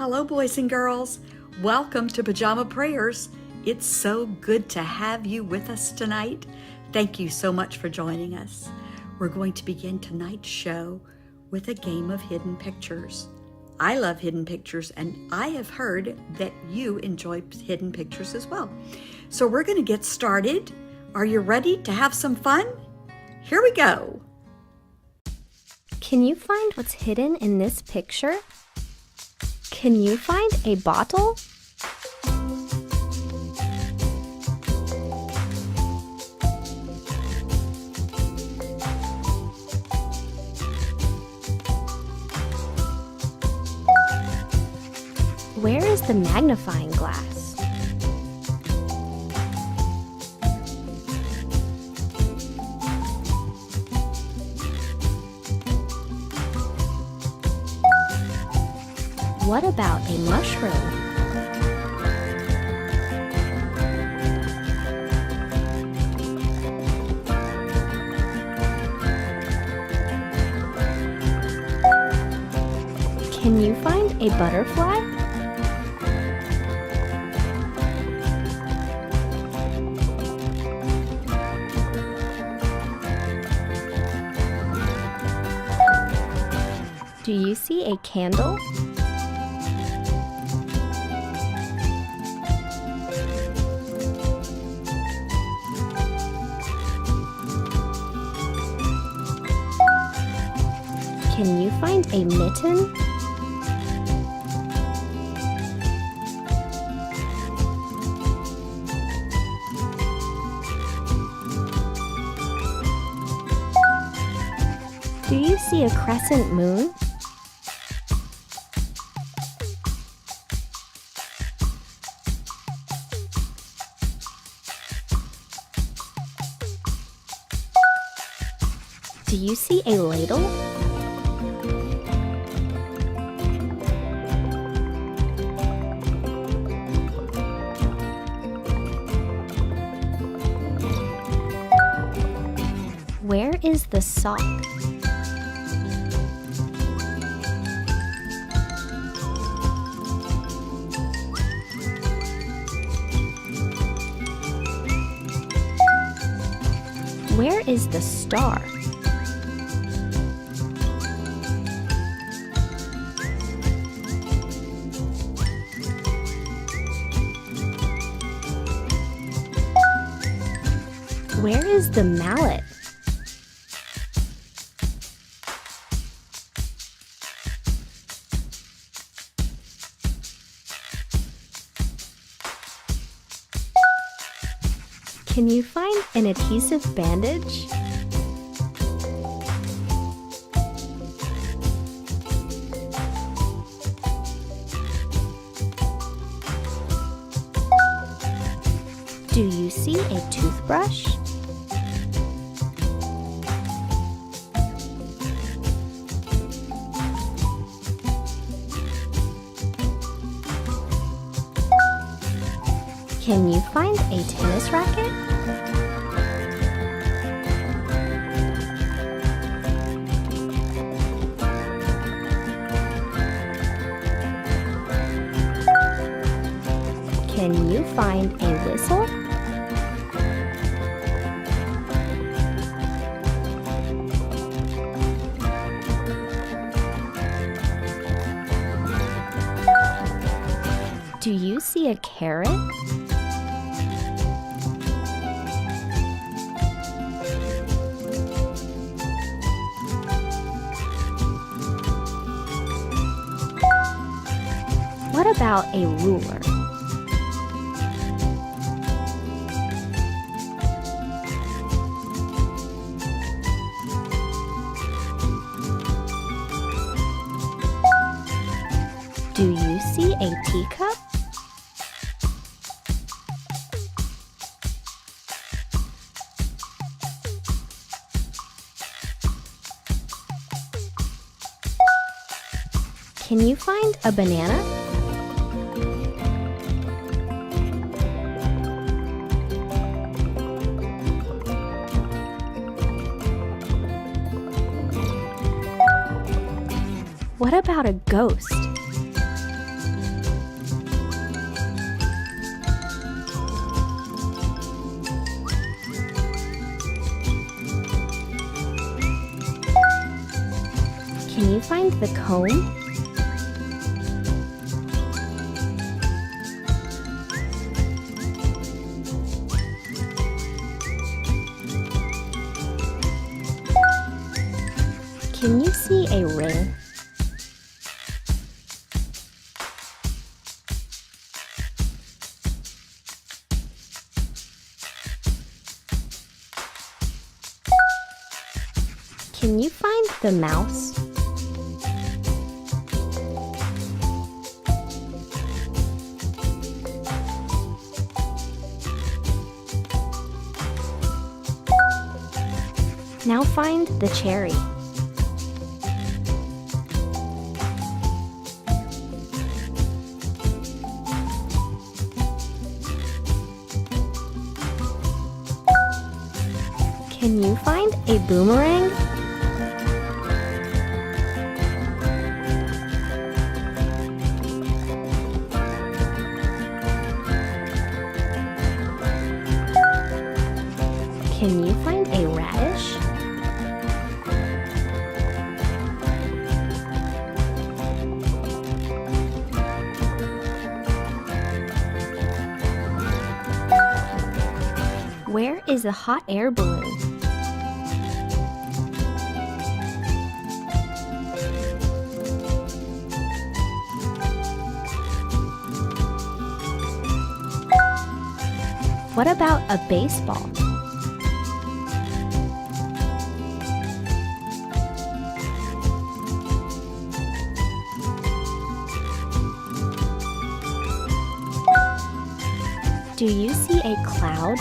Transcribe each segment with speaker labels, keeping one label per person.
Speaker 1: Hello, boys and girls. Welcome to Pajama Prayers. It's so good to have you with us tonight. Thank you so much for joining us. We're going to begin tonight's show with a game of hidden pictures. I love hidden pictures, and I have heard that you enjoy hidden pictures as well. So we're going to get started. Are you ready to have some fun? Here we go.
Speaker 2: Can you find what's hidden in this picture? Can you find a bottle? Where is the magnifying glass? What about a mushroom? Can you find a butterfly? Do you see a candle? Can you find a mitten? Do you see a crescent moon? Do you see a ladle? Where is the sock? Where is the star? Where is the mallet? Can you find an adhesive bandage? Do you see a toothbrush? Can you find a tennis racket? Can you find a whistle? Do you see a carrot? What about a ruler? Do you see a teacup? Can you find a banana? What about a ghost? Can you find the comb? Can you see a ring? Can you find the mouse? Now find the cherry. Can you find a boomerang? Can you find a radish? Where is the hot air balloon? What about a baseball? Do you see a cloud?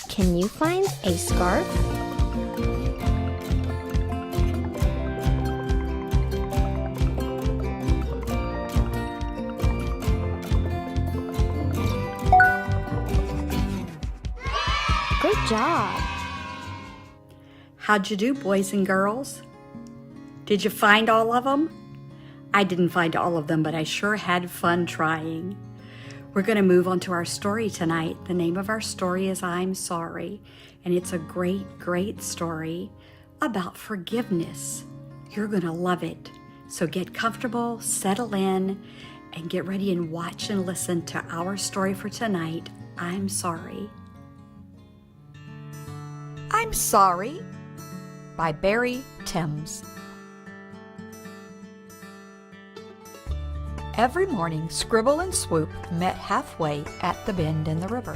Speaker 2: Can you find a scarf? Good job!
Speaker 1: How'd you do, boys and girls? Did you find all of them? I didn't find all of them, but I sure had fun trying. We're going to move on to our story tonight. The name of our story is I'm Sorry, and it's a great, great story about forgiveness. You're going to love it. So get comfortable, settle in, and get ready and watch and listen to our story for tonight, I'm Sorry. I'm Sorry by Barry Timms. Every morning, Scribble and Swoop met halfway at the bend in the river.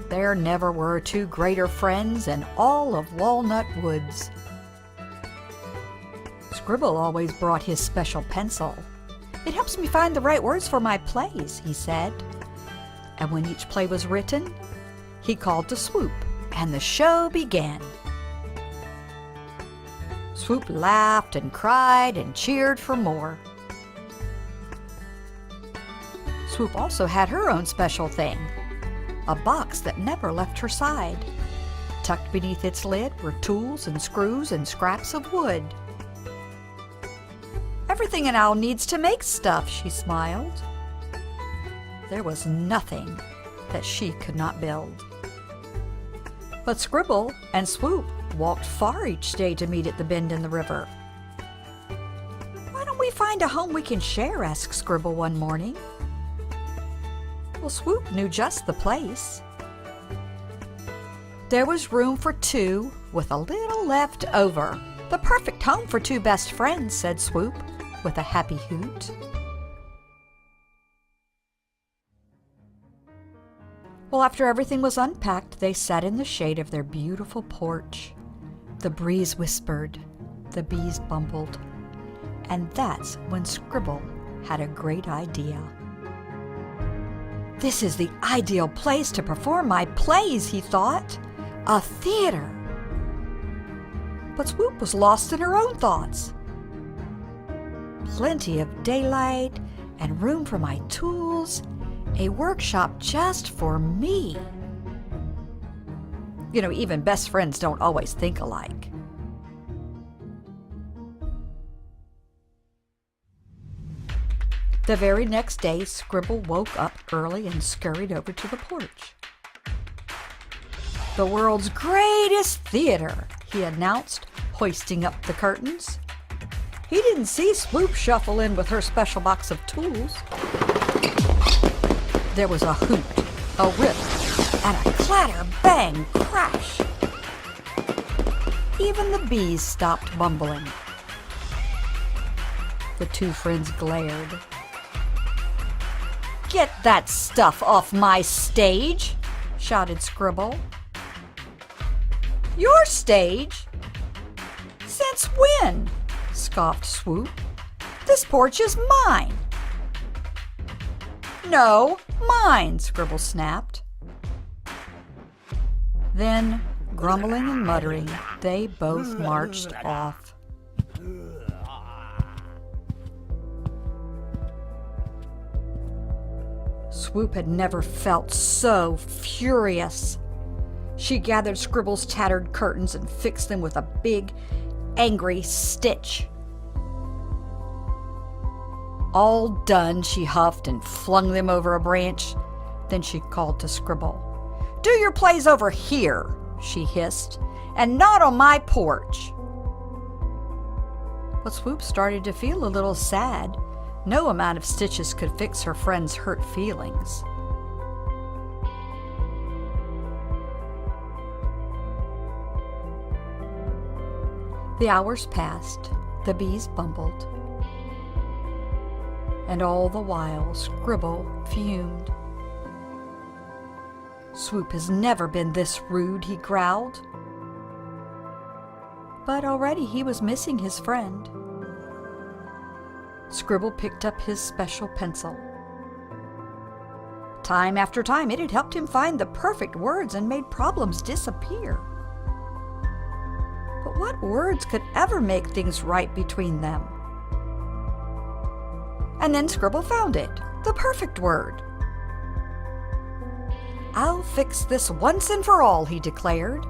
Speaker 1: There never were two greater friends in all of Walnut Woods. Scribble always brought his special pencil. It helps me find the right words for my plays, he said. And when each play was written, he called to Swoop, and the show began. Swoop laughed and cried and cheered for more. Swoop also had her own special thing, a box that never left her side. Tucked beneath its lid were tools and screws and scraps of wood. Everything an owl needs to make stuff, she smiled. There was nothing that she could not build. But Scribble and Swoop walked far each day to meet at the bend in the river. Why don't we find a home we can share? Asked Scribble one morning. Well, Swoop knew just the place. There was room for two with a little left over. The perfect home for two best friends, said Swoop with a happy hoot. Well, after everything was unpacked, they sat in the shade of their beautiful porch. The breeze whispered, the bees bumbled, and that's when Scribble had a great idea. This is the ideal place to perform my plays, he thought. A theater. But Swoop was lost in her own thoughts. Plenty of daylight and room for my tools. A workshop just for me. You know, even best friends don't always think alike. The very next day, Scribble woke up early and scurried over to the porch. "The world's greatest theater," he announced, hoisting up the curtains. He didn't see Swoop shuffle in with her special box of tools. There was a hoot, a rip, and a clatter, bang, crash. Even the bees stopped bumbling. The two friends glared. "Get that stuff off my stage!" shouted Scribble. "Your stage? Since when?" scoffed Swoop. "This porch is mine." "No, mine," Scribble snapped. Then, grumbling and muttering, they both marched off. Swoop had never felt so furious. She gathered Scribble's tattered curtains and fixed them with a big, angry stitch. All done, she huffed and flung them over a branch. Then she called to Scribble. "Do your plays over here," she hissed, "and not on my porch." But Swoop started to feel a little sad. No amount of stitches could fix her friend's hurt feelings. The hours passed, the bees bumbled, and all the while Scribble fumed. "Swoop has never been this rude," he growled. But already he was missing his friend. Scribble picked up his special pencil. Time after time, it had helped him find the perfect words and made problems disappear. But what words could ever make things right between them? And then Scribble found it, the perfect word. "I'll fix this once and for all," he declared.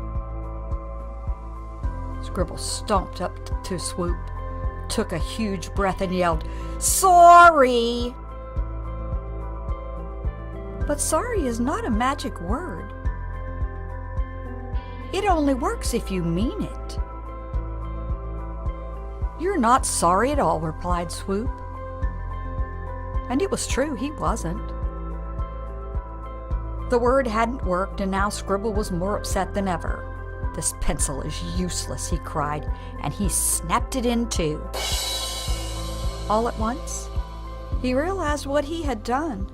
Speaker 1: Scribble stomped up to Swoop, took a huge breath and yelled, "Sorry!" But sorry is not a magic word. It only works if you mean it. "You're not sorry at all," replied Swoop. And it was true, he wasn't. The word hadn't worked, and now Scribble was more upset than ever. "This pencil is useless," he cried, and he snapped it in two. All at once, he realized what he had done.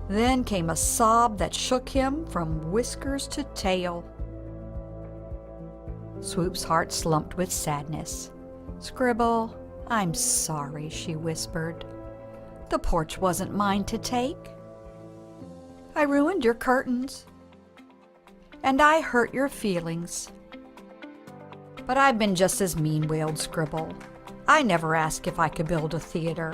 Speaker 1: Then came a sob that shook him from whiskers to tail. Swoop's heart slumped with sadness. "Scribble, I'm sorry," she whispered. "The porch wasn't mine to take. I ruined your curtains, and I hurt your feelings. But I've been just as mean," wailed Scribble. "I never asked if I could build a theater."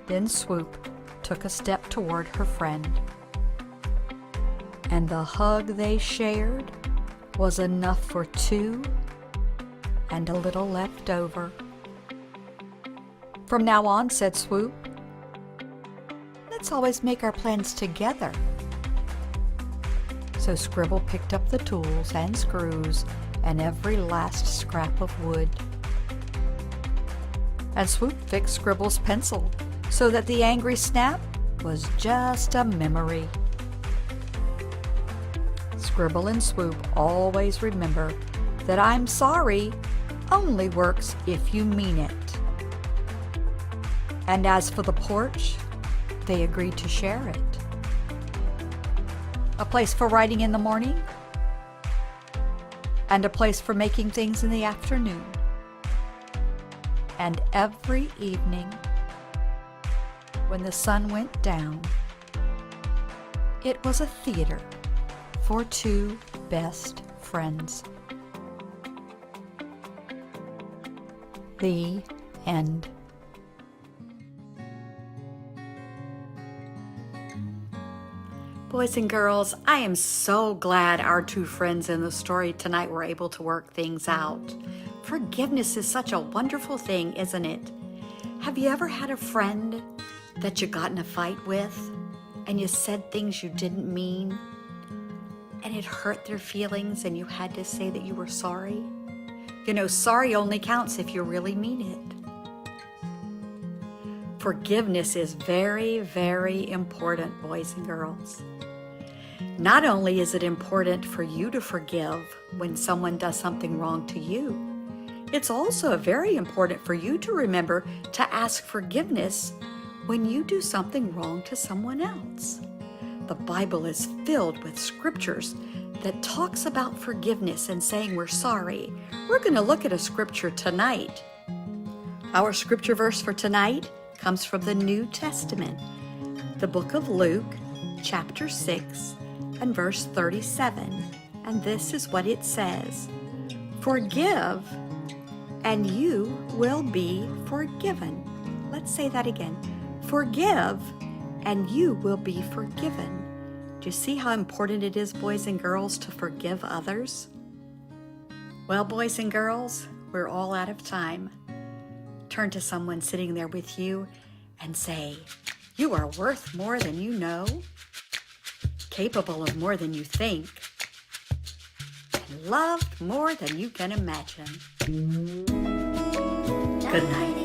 Speaker 1: Then Swoop took a step toward her friend, and the hug they shared was enough for two and a little left over. "From now on," said Swoop, "let's always make our plans together." So Scribble picked up the tools and screws and every last scrap of wood. And Swoop fixed Scribble's pencil so that the angry snap was just a memory. Scribble and Swoop always remember that "I'm sorry" only works if you mean it. And as for the porch, they agreed to share it. A place for writing in the morning, and a place for making things in the afternoon. And every evening, when the sun went down, it was a theater for two best friends. The end. Boys and girls, I am so glad our two friends in the story tonight were able to work things out. Forgiveness is such a wonderful thing, isn't it? Have Have you ever had a friend that you got in a fight with and you said things you didn't mean and it hurt their feelings and you had to say that you were sorry? You know, sorry only counts if you really mean it. Forgiveness is very, very important, boys and girls. Not only is it important for you to forgive when someone does something wrong to you, it's also very important for you to remember to ask forgiveness when you do something wrong to someone else. The Bible is filled with scriptures that talks about forgiveness and saying we're sorry. We're going to look at a scripture tonight. Our scripture verse for tonight comes from the New Testament, the book of Luke, chapter 6, and verse 37. And this is what it says: "Forgive, and you will be forgiven." Let's say that again. Forgive, and you will be forgiven. Do you see how important it is, boys and girls, to forgive others? Well, boys and girls, we're all out of time. Turn to someone sitting there with you and say, "You are worth more than you know, capable of more than you think, and loved more than you can imagine." Good night.